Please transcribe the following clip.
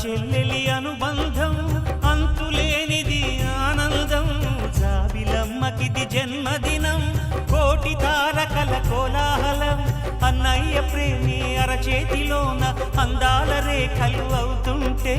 చెల్లెలి అనుబంధం అంతులేనిది ఆనందం జాబిలమ్మకిది జన్మదినం కోటి తారకల కోలాహలం అన్నయ్య ప్రేమి అరచేతిలోన అందాల రేఖలు అవుతుంటే